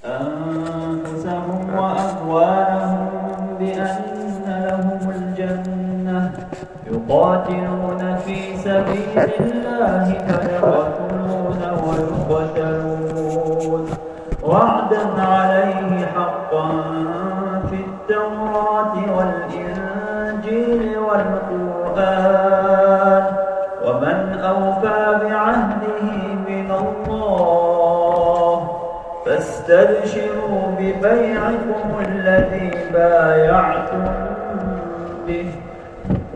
أنفسهم وأموالهم بأن لهم الجنة يقاتلون في سبيل الله فيقتلون ويقتلون وعدا عليه حقا في التوراة والإنجيل والقرآن ومن أوفى بعهده من الله فاستبشروا ببيعكم الذي بايعتم به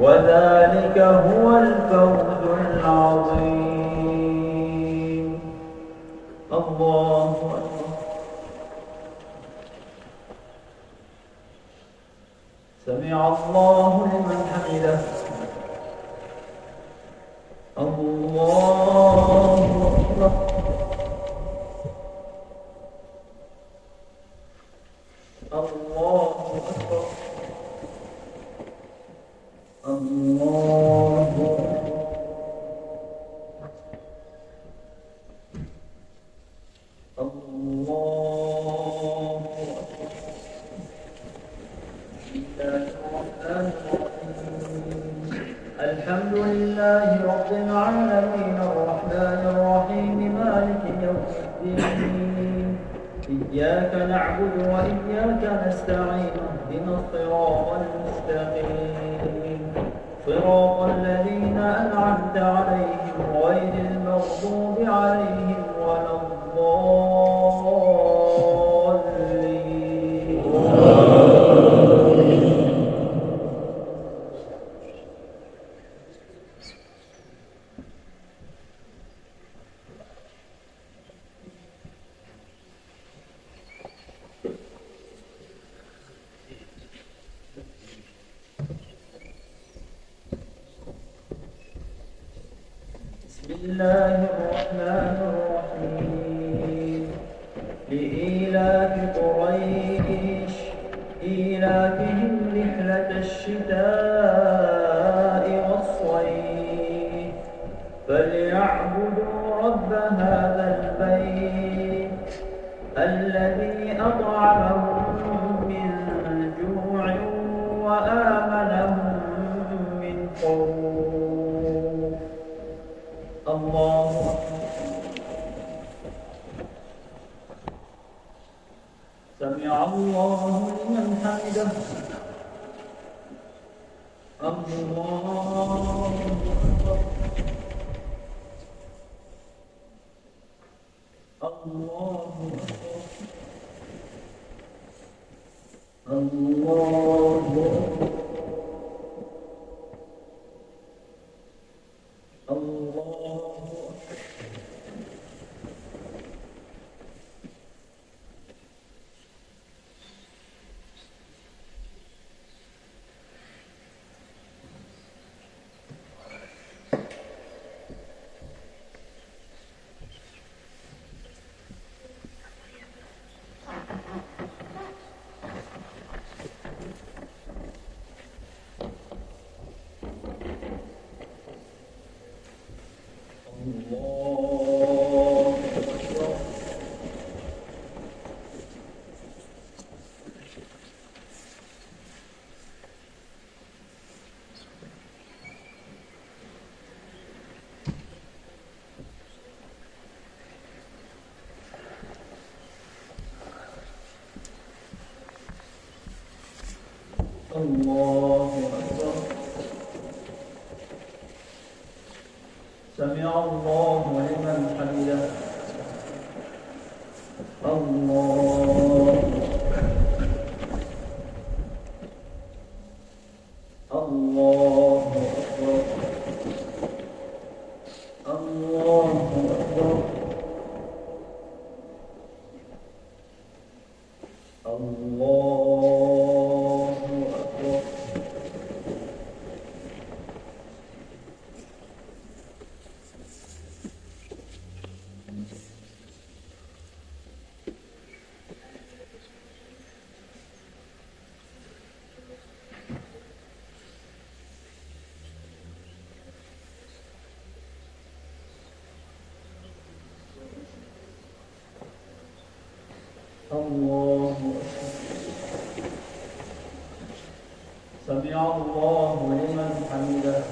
وذلك هو الفوز العظيم. الله أكبر. سمع الله لمن حمده. الله أكبر. الله أكبر. الله أكبر. الله أكبر. الحمد لله رب العالمين الرحمن الرحيم مالك يوم الدين إياك نعبد وإياك نستعين اهدنا الصراط المستقيم صراط الذين أنعمت عليهم غير المغضوب عليهم ولا الضالين. بسم الله الرحمن الرحيم لإيلاف قريش إيلافهم رحلة الشتاء والصيف فليعبدوا رب هذا البيت الذي أطعمهم من جوع وآمنهم من خوف. الله أكبر. سمع الله لمن حمده. الله أكبر. الله أكبر. الله أكبر. الله أكبر. سمع الله لمن حمده. الله الله أكبر. الله أكبر. الله أكبر. الله أكبر. سمع الله لمن حمده.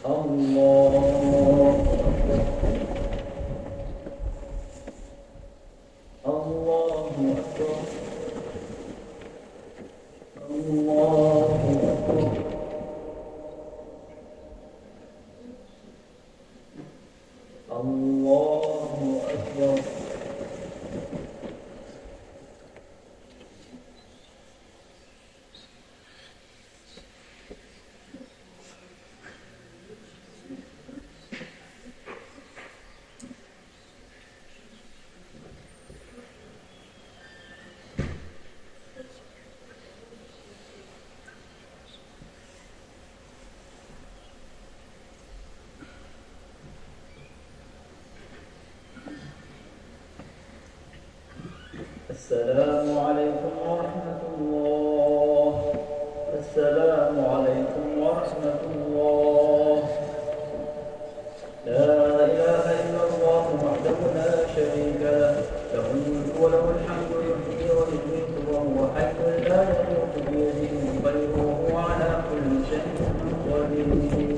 الله أكبر. الله أكبر. الله أكبر. الله أكبر. السلام عليكم ورحمة الله. السلام عليكم ورحمة الله. لا إله إلا الله وحده لا شريك له، له الملك وله الحمد يحيي ويميت وهو حي لا يموت بيده الخير وهو على كل شيء قدير.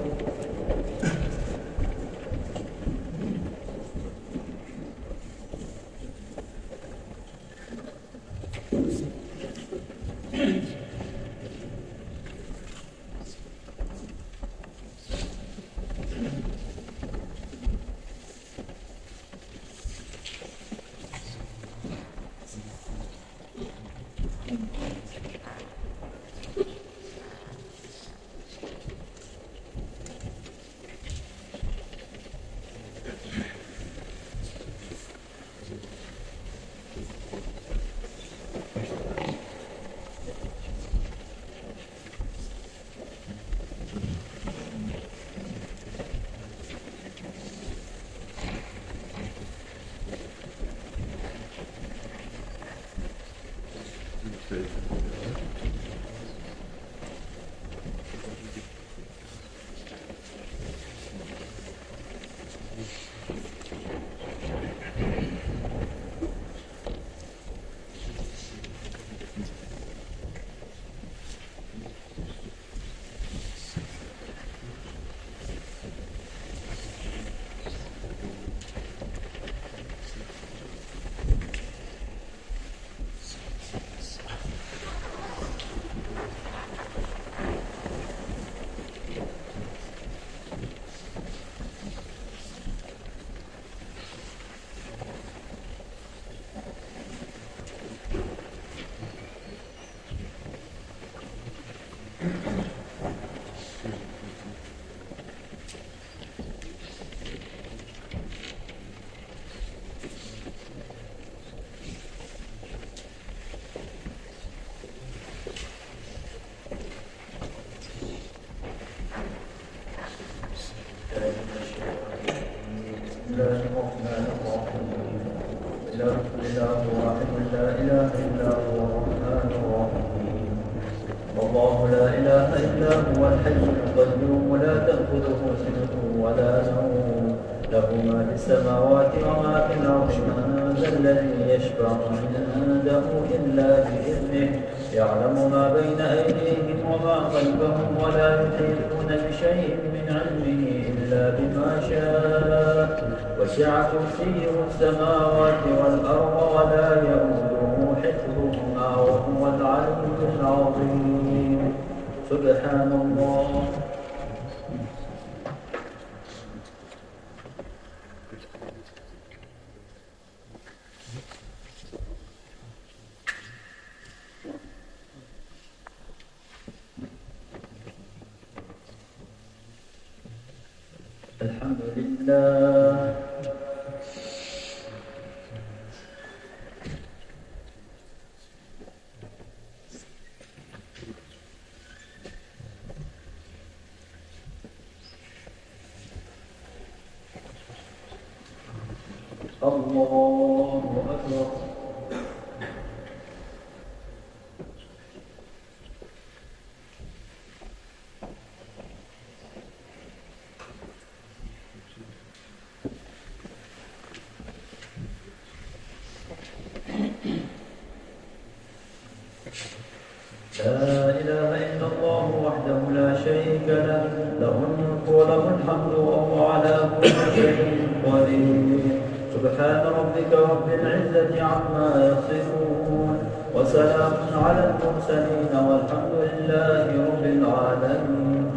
الله لا إله إلا هو الحي القيوم لا تأخذه سنة ولا نوم له ما في السماوات وما في الأرض من ذا الذي يشفع عنده إلا بإذنه يعلم ما بين أيديهم وما خلفهم ولا يحيطون بشيء من علمه إلا بما شاء وسع كرسيه السماوات والأرض ولا يؤوده حفظهما وهو العلي العظيم. سبحان الله. الحمد لله. الله أكبر. لا إله إلا الله وحده لا شريك له، له الملك وله الحمد وهو على كل شيء قدير. سبحان ربك رب العزة عما يصفون، وسلام على المرسلين والحمد لله رب العالمين.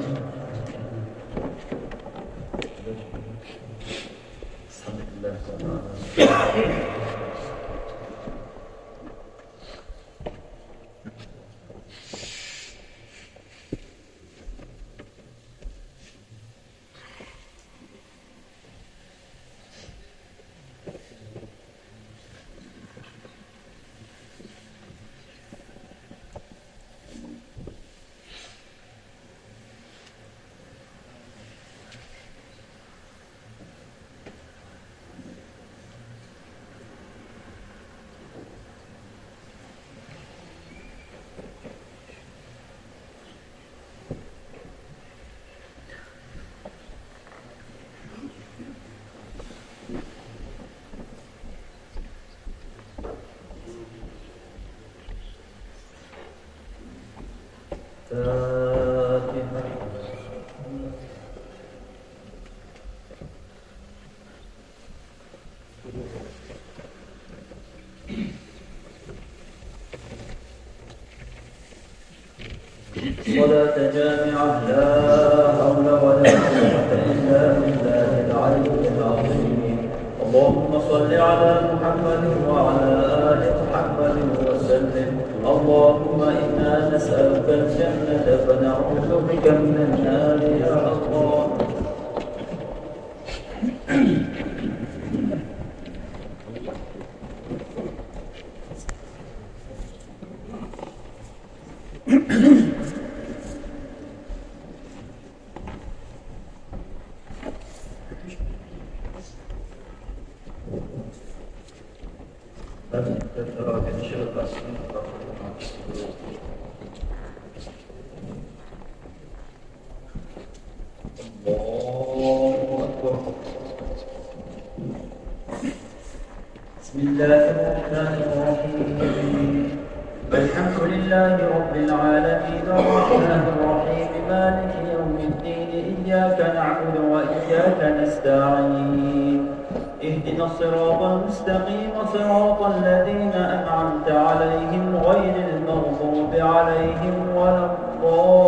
صلاة جامعة لا حول ولا قوة إلا بالله العلي العظيم. اللهم صل على محمد وعلى آل محمد وسلم. اللهم إنا نسألك الجنة فنعوذ بك من النار يا الله. بسم الله الرحمن الرحيم. الحمد لله رب العالمين الرحمن الرحيم مالك يوم الدين. إياك نعبد وإياك نستعين. اهدنا الصراط المستقيم صراط الذين أنعمت عليهم غير المغضوب عليهم ولا الضالين.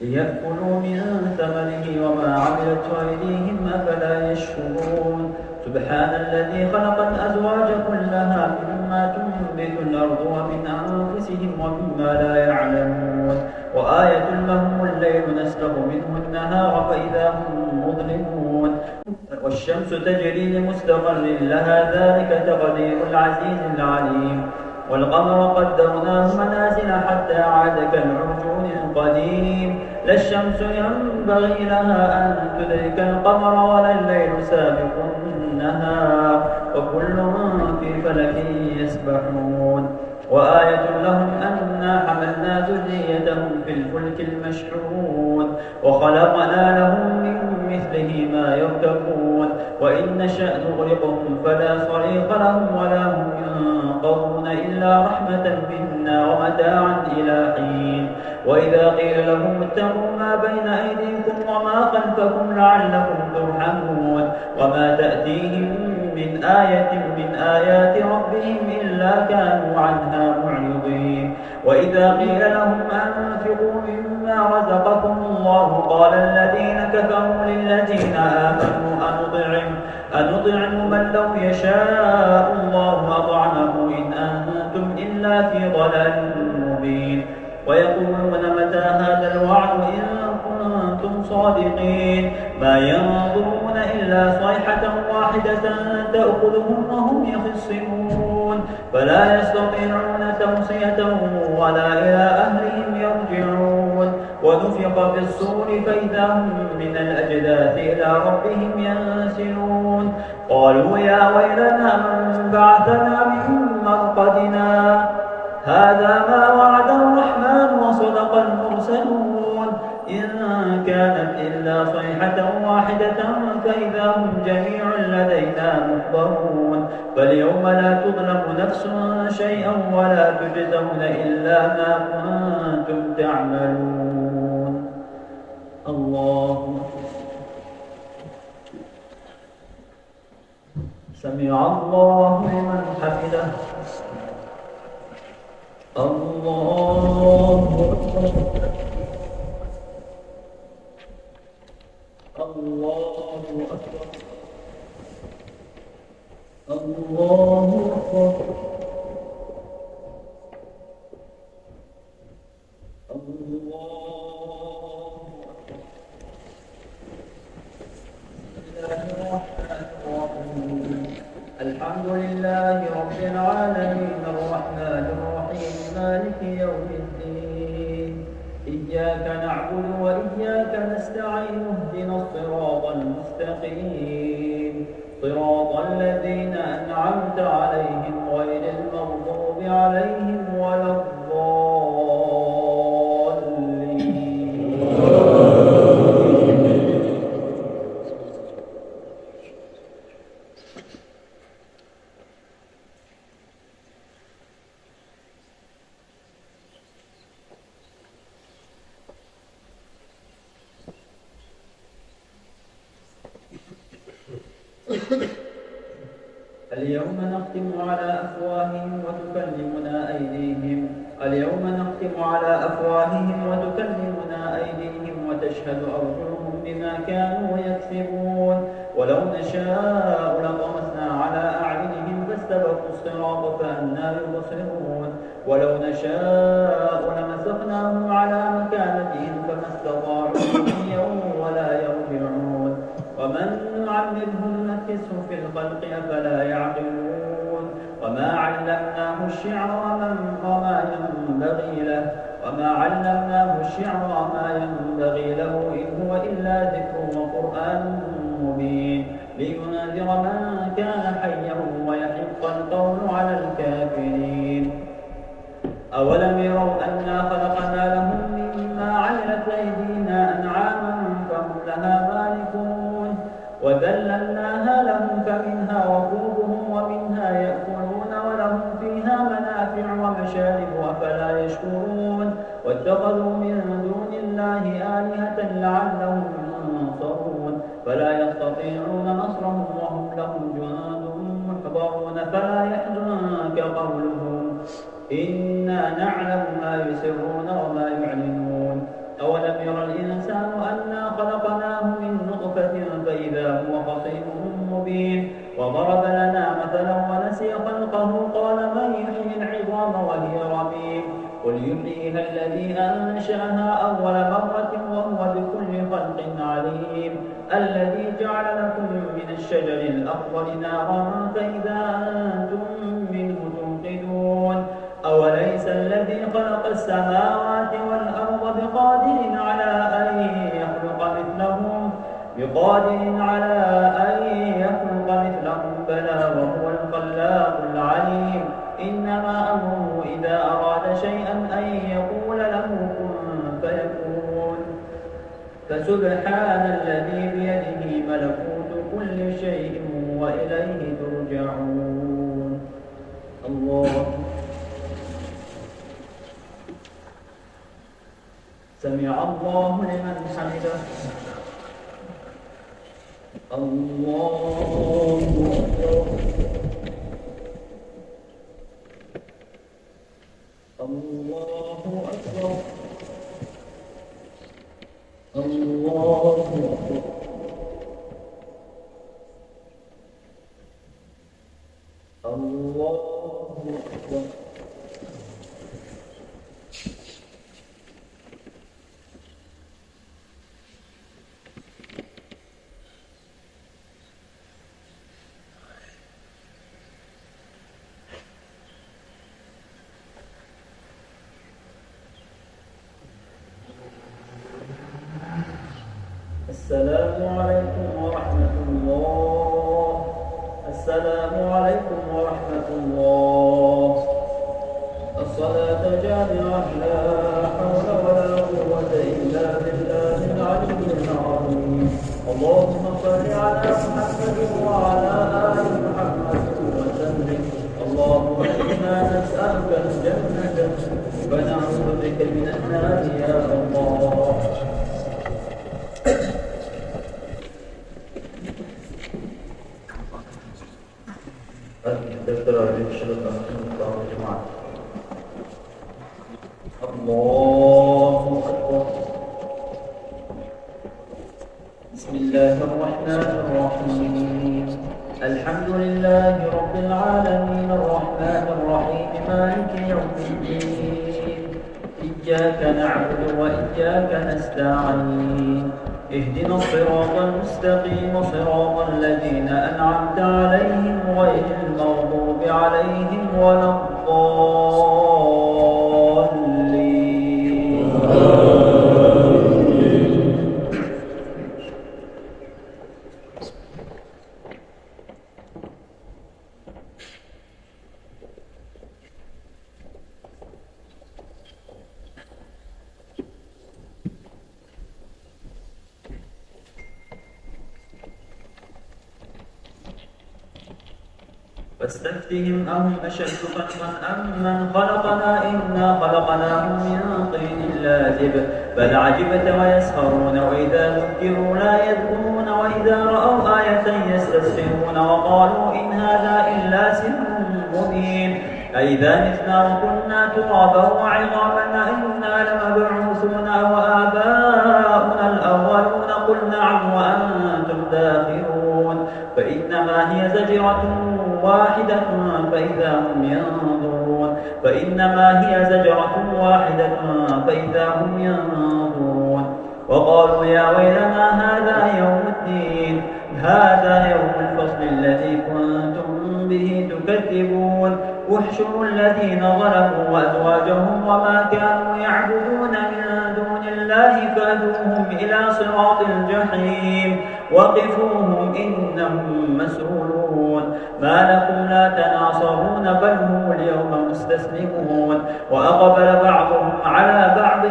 ليأكلوا من ثمره وما عملته أيديهم أفلا يشكرون. سبحان الذي خلق الأزواج كلها مما تنبت الأرض ومن أنفسهم ومما لا يعلمون. وآية لهم الليل نسلخ منه النهار فإذا هم مظلمون. والشمس تجري لمستقر لها ذلك تقدير العزيز العليم. والقمر قدرناه منازل حتى عاد كالعرجون القديم. لا الشمس ينبغي لها أن تدرك القمر ولا الليل سابق النهار وكل في فلك يسبحون. وآية لهم أنا حملنا ذريتهم في الفلك المشحون وخلقنا لهم من مثله ما يركبون. وإن نشأ نغرقهم فلا صريخ لهم ولا هم ينقذون إلا رحمة منا ومتاعا إلى حين. وإذا قيل لهم اتقوا ما بين أيديكم وما خلفكم لعلكم ترحمون. وما تأتيهم من آية من آيات ربهم إلا كانوا عنها معرضين. وإذا قيل لهم أنفقوا مما رزقكم الله قال الذين كفروا للذين آمنوا أنطعم من لو يشاء الله أطعمه إن أنتم إلا في ضلال مبين. ويقولون متى هذا الوعد إن كنتم صادقين. ما ينظرون إلا صيحة واحدة تأخذهم وهم يخصمون فلا يستطيعون توصية ولا إلى أهلهم يرجعون. ونفخ في الصور القبور فإذا هم من الأجداث إلى ربهم ينسلون قالوا يا ويلنا من بعثنا من مرقدنا هذا ما وعد الرحمن وصدق المرسلون إن كانت إلا صيحة واحدة فإذا هم جميع لدينا محضرون فاليوم لا تظلم نفس شيئا ولا تجزون إلا ما كنتم تعملون. الله سمع الله لمن حمده. الله أكبر. الله أكبر. الله أكبر. الحمد لله رب العالمين الرحمن الرحيم مالك يوم الدين إياك نعبد وإياك نستعين اهدنا الصراط المستقيم صراط الذين أنعمت عليهم غير المغضوب عليهم ولا الضالين. اليوم نختم على أفواههم وتكلمنا أيديهم وتشهد أرجلهم بما كانوا يكسبون ولو نشاء لطمسنا على أعينهم فاستبقوا الصراط فأنى يبصرون ولو نشاء لمسخناهم على مكانتهم فما استطاعوا مضيا ولا يرجعون ومن نعمره ننكسه في الخلق أفلا يعقلون وما علمناه الشعر وما ينبغي له إن هو إلا ذكر وقرآن مبين لينذر من كان حيا ويحق القول على الكافرين. أولم يروا أنا خلقنا لهم مما عملت أيدينا أنعاما فهم لها مالكون وذللناها لهم فمنها ركوبهم ومنها يأكلون ولهم فيها منافع ومشارب أفلا يشكرون واتخذوا من دون الله آلهة لعلهم ينصرون فلا يستطيعون نصرهم وهم لهم جند محضرون فلا يحزنك قولهم إنا نعلم ما يسرون وما يعلنون. أولم ير الإنسان أنا خلقناه من نطفة فإذا هو خصيم مبين وضرب لنا مثلا ونسي خلقه قال من يحيي العظام وهي رميم قل يحييها الذي أنشأها أول مرة وهو بكل خلق عليم الذي جعل لكم من الشجر الأخضر نارا فإذا أنتم منه توقدون أوليس الذي خلق السماوات والأرض بقادر على أن يخلق مثلهم بلى وهو الخلاق العليم إنما أمره إذا أراد شيئا أن يقول له كن فيكون فسبحان الذي بيده ملكوت كل شيء وإليه ترجعون. الله سمع الله لمن حمده. الله أكبر. الله أكبر. الله أكبر. الله أكبر. السلام عليكم ورحمة الله. السلام عليكم ورحمة الله. الصلاة جامعة لا حول ولا قوة إلا بالله العلي العظيم. اللهم صل على محمد وعلى آل محمد وسلم. اللهم إنا نسألك الجنة ونعوذ بك من النار يا الله. الله أكبر. بسم الله الرحمن الرحيم. الحمد لله رب العالمين الرحمن الرحيم مالك يوم الدين. إياك نعبد وإياك نستعين. اهدنا الصراط المستقيم صراط الذين أنعمت عليهم غير المغضوب عليهم ولا الضالين. فاستفتهم أهم أشد خلقا أم من خلقنا إنا خلقناهم من طين لازب بل عجبت ويسخرون وإذا ذكروا لا يذكرون وإذا رأوا آية يستسخرون وقالوا إن هذا إلا سحر مبين أئذا متنا وكنا ترابا وعظاما أئنا لمبعوثون وآباؤنا الأولون قل نعم وأنتم داخرون فإنما هي زجرة واحدة فإذا هم ينظرون فإنما هي زجرة واحدة فإذا هم ينظرون وقالوا يا ويلنا هذا يوم الدين هذا يوم الفصل الذي كنتم به تكذبون احشروا الذين ظلموا وأزواجهم وما كانوا يعبدون من دون الله فادوهم إلى صراط الجحيم وقفوهم إنهم مسؤولون ما لكم لا تناصرون بل هم اليوم مستسلمون وأقبل بعضهم على بعض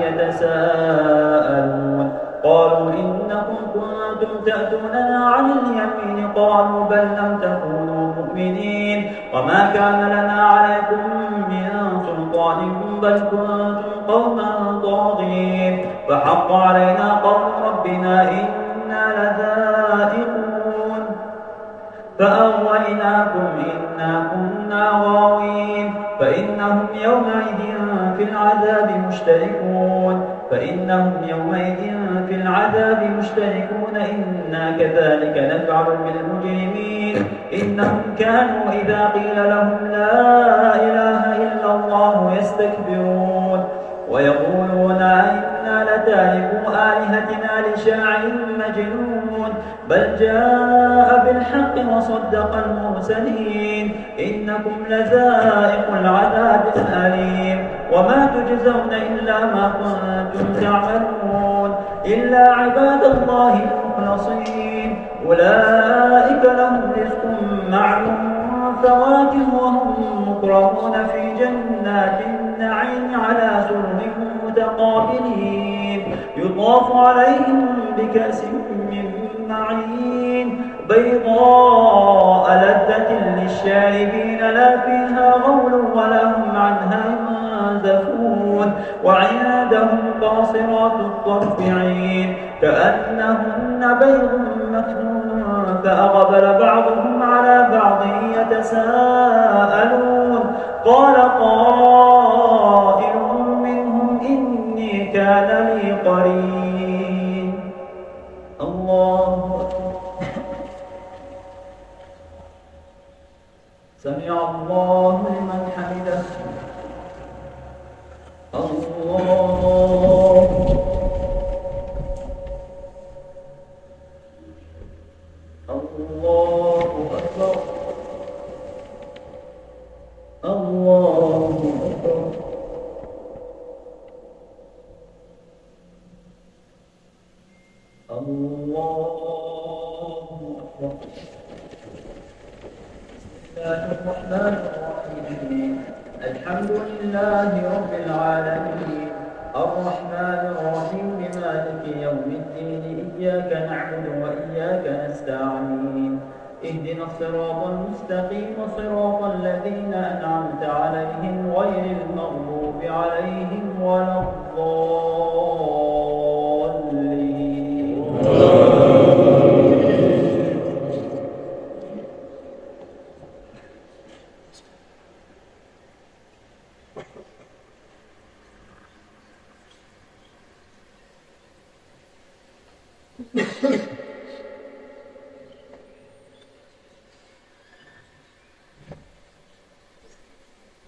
يتساءلون قالوا إنكم كنتم تأتوننا عن اليمين قالوا بل لم تكونوا مؤمنين وما كان لنا عليكم من سلطان بل كنتم قوما طاغين فحق علينا قول ربنا إنا لذائقون فأغويناكم إنا كنا غاوين فإنهم يومئذ في العذاب مشتركون إنا كذلك نفعل بالمجرمين إنهم كانوا إذا قيل لهم لا إله إلا الله يستكبرون ويقولون إنا لتاركو آلهتنا لشاعر مجنون بل جاء بالحق وصدق المرسلين إنكم لذائق العذاب الأليم وما تجزون إلا ما كنتم تعملون إلا عباد الله المخلصين أولئك لهم رزق معلوم فواكه وهم مكرمون في جنات النعيم على سرر متقابلين يطاف عليهم بكأس من معين بيضاء لذة للشاربين لا فيها غول ولا هم عنها ينزفون وعندهم قاصرات الطرف عين كأنهن بيض مكنون فأقبل بعضهم على بعض يتساءلون قال قائل منهم إني كان لي قرين الله سمع الله لمن حمده الله الله أكبر الله أكبر الله أكبر. بسم الله الرحمن الرحيم. الحمد لله رب العالمين الرحمن الرحيم مالك يوم الدين إياك نعبد وإياك نستعين اهدنا الصراط المستقيم صراط الذين أنعمت عليهم غير المغضوب عليهم ولا الضالين.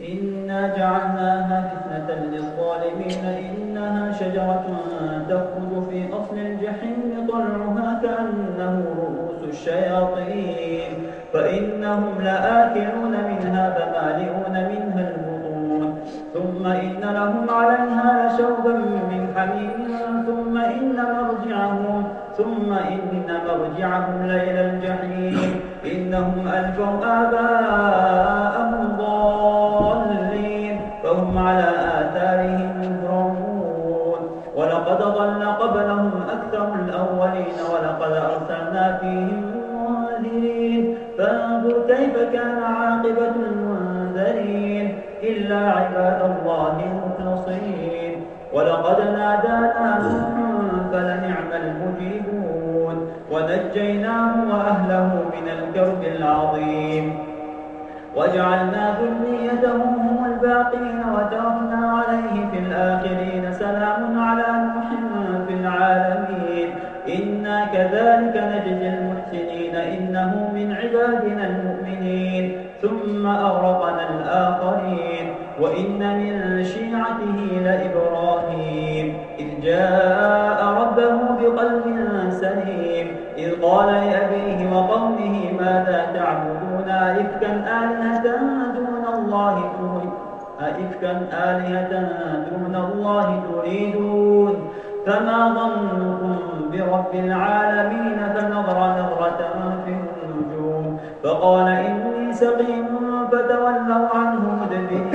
إنا جعلناها فتنة للظالمين إنها شجرة تخرج في أصل الجحيم طلعها كأنه رؤوس الشياطين فإنهم لآكلون منها فمالئون منها البطون ثم إن لهم عليها لشوبا من حميم ثم إن مرجعهم لإلى الجحيم إنهم ألفوا آباءهم ضالين فهم على آثارهم يهرعون ولقد ضل قبلهم أكثر الأولين ولقد أرسلنا فيهم منذرين فانظر كيف كان عاقبة المنذرين إلا عباد الله المخلصين ولقد نادانا نوح فلنعم المجيبون ونجيناه وأهله من الكرب العظيم وجعلنا ذريته هم الباقين وتركنا عليه في الآخرين سلام على نوح في العالمين إنا كذلك نجزي المحسنين إنه من عبادنا المؤمنين ثم أغرقنا الآخرين وإن من شيعته لإبراهيم إذ جاء ربه بقلب سليم إذ قال لأبيه وقومه ماذا تعبدون أئفكا آلهة دون الله تريدون فما ظنكم برب العالمين فنظر نظرة في النجوم فقال إني سقيم فتولوا عنه مدبرين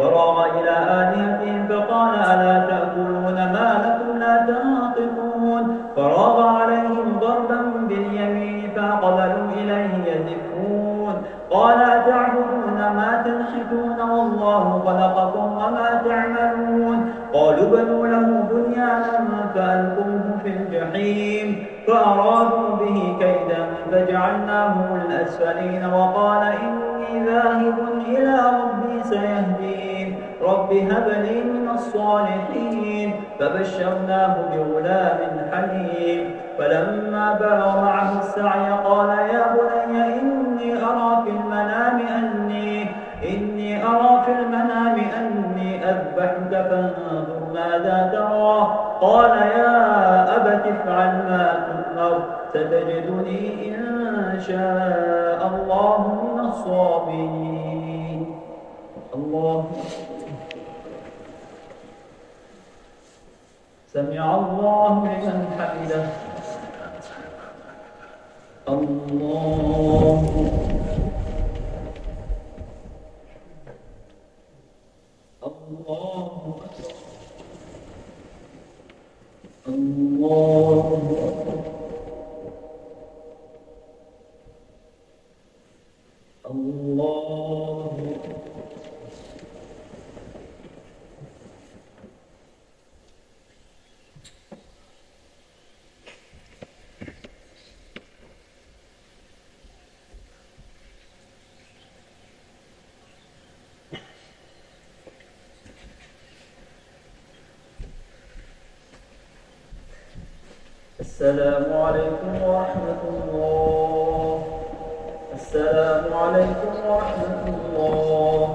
وراغ إلى آلهتهم فقال ألا تأكلون ما لكم لا تنطقون فراغ عليهم ضربا باليمين فأقبلوا إليه يزفون قال أتعبدون ما تنحتون والله خلقكم وما تعملون قالوا بنوا له بنيانا فألقوه في الجحيم فأرادوا به كيدا فجعلناهم الأسفلين وقال إني ذاهب إلى ربي سيهدين رب هب لي من الصالحين فبشرناه بغلام حليم فلما بلغ معه السعي قال يا بني إني أرى في المنام أني أذبحك فانظر ماذا ترى قال يا أبت افعل ما تؤمر ستجدني إن شاء الله من الصابرين الله سمع الله لمن حمده الله السلام عليكم ورحمة الله. السلام عليكم ورحمة الله.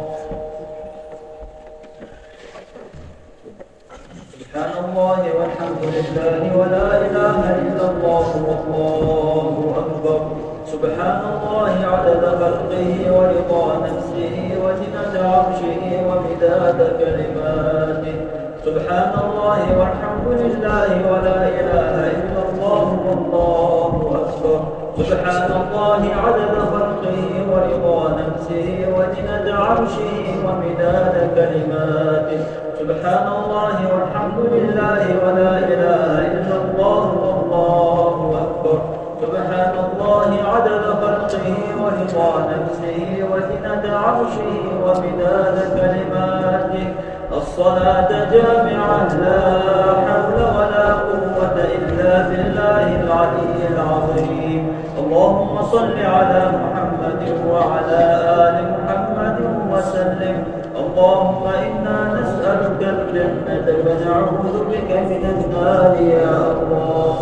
سبحان الله والحمد لله ولا إله إلا الله والله أكبر. سبحان الله عدد خلقه ورضا نفسه وزنة عرشه ومداد كلماته سبحان الله والحمد لله ولا إله إلا الله والله أكبر. سبحان الله عدد خلقه ورضا نفسه وزنة عرشه ومداد كلماته. سبحان الله والحمد لله ولا إله إلا الله والله أكبر. سبحان الله عدد خلقه ورضا نفسه وزنة عرشه ومداد كلماته. الصلاة جامعة لا حول ولا قوة إلا بالله العلي العظيم. اللهم صل على محمد وعلى آل محمد وسلم. اللهم إنا نسألك الجنة ونعوذ بك من النار يا الله.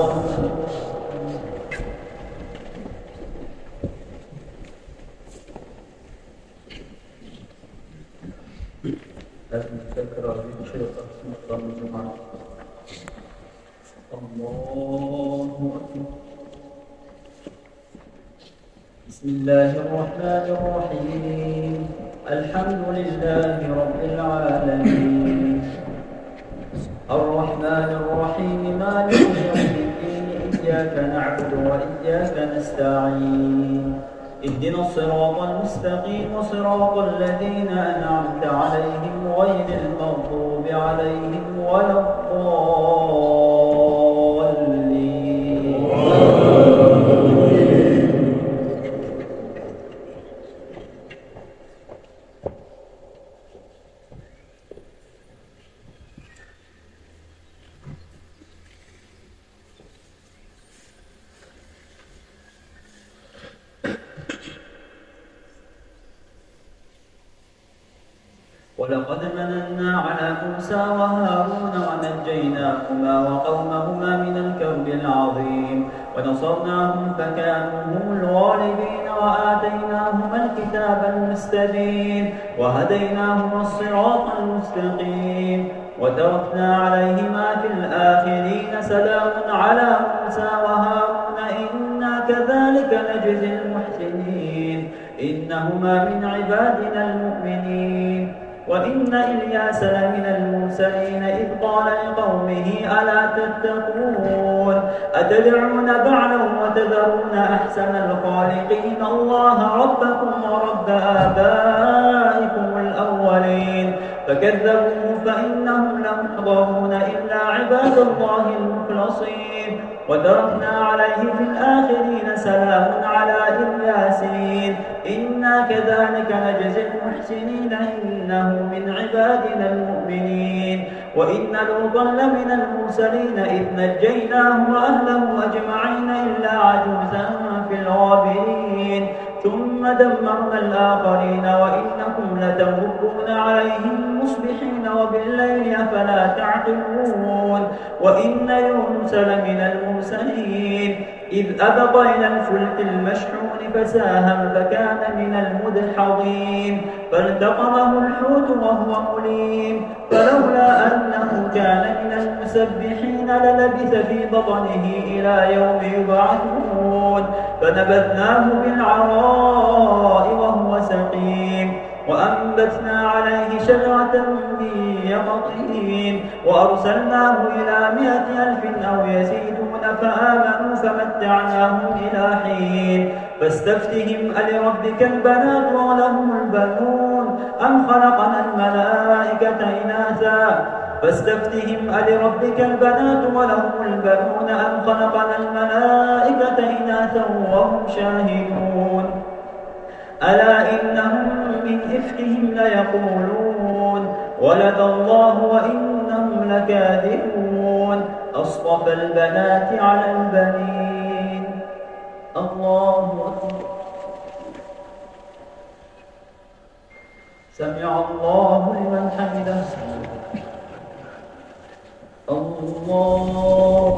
الفكرة بشرطة مقام الجمعة. الله أكبر. بسم الله الرحمن الرحيم. الحمد لله رب العالمين الرحمن الرحيم مالك يوم الدين. إياك نعبد وإياك نستعين. اهدنا الصراط المستقيم صراط الذين أنعمت عليهم غير المغضوب عليهم ولا الضالين. ولقد مننا على موسى وهارون ونجيناهما وقومهما من الكرب العظيم ونصرناهم فكانوا هم الغالبين وآتيناهما الكتاب المستبين وهديناهما الصراط المستقيم وتركنا عليهما في الآخرين. سلام على موسى وهارون إنا كذلك نجزي المحسنين إنهما من عبادنا المؤمنين. وإن إلياس لمن المرسلين إذ قال لقومه ألا تتقون أتدعون بعلا وتذرون أحسن الخالقين الله ربكم ورب آبائكم الأولين. فكذبوه فإنهم لمحضرون إلا عباد الله المخلصين. وتركنا عليه في الآخرين. سلام على الياسين إنا كذلك نجزي المحسنين إنه من عبادنا المؤمنين. وإن لوطا لمن المرسلين إذ نجيناه وأهله أجمعين إلا عجوزا في الغابرين. ثم دمرنا الآخرين وإنكم لتمرون عليهم مصبحين وبالليل أفلا تعقلون. وإن يونس لمن المرسلين إذ أبق إلى الفلك المشحون فساهم فكان من المدحضين فالتقمه الحوت وهو مليم فلولا أنه كان من المسبحين للبث في بطنه إلى يوم يبعثون. فنبذناه بالعراء وهو سقيم وأنبتنا عليه شجرة من يقطين وأرسلناه إلى 100,000 أو يزيدون فآمنوا فمتعناهم إلى حين. فاستفتهم ألربك البنات ولهم البنون أم خلقنا الملائكة إناثا فاستفتهم ألربك البنات ولهم البنون أم خلقنا الملائكة إناثا وهم شاهدون. ألا إنهم من إفكهم ليقولون ولد الله وإنهم لكاذبون. أصطفى البنات على البنين. الله أكبر. سمع الله لمن حمده. الله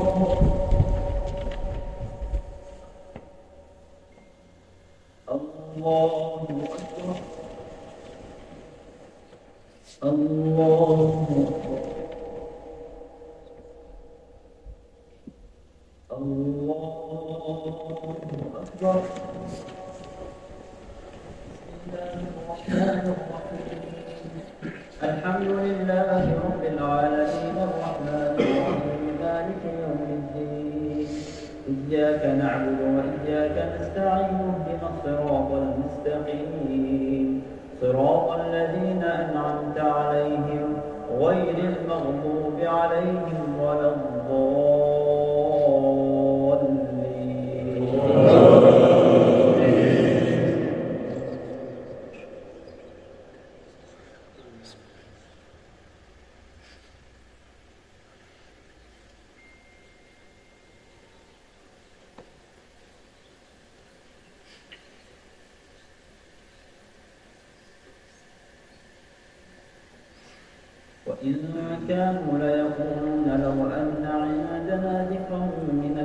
الله أكبر. الله أكبر. الله أكبر. بسم الله الرحمن الرحيم. الحمد لله رب العالمين إياك نعبد وإياك نستعين اهدنا الصراط المستقيم صراط الذين أنعمت عليهم غير المغضوب عليهم ولا الضالين. وإن كانوا ليقولون لو أن عندنا ذكرا من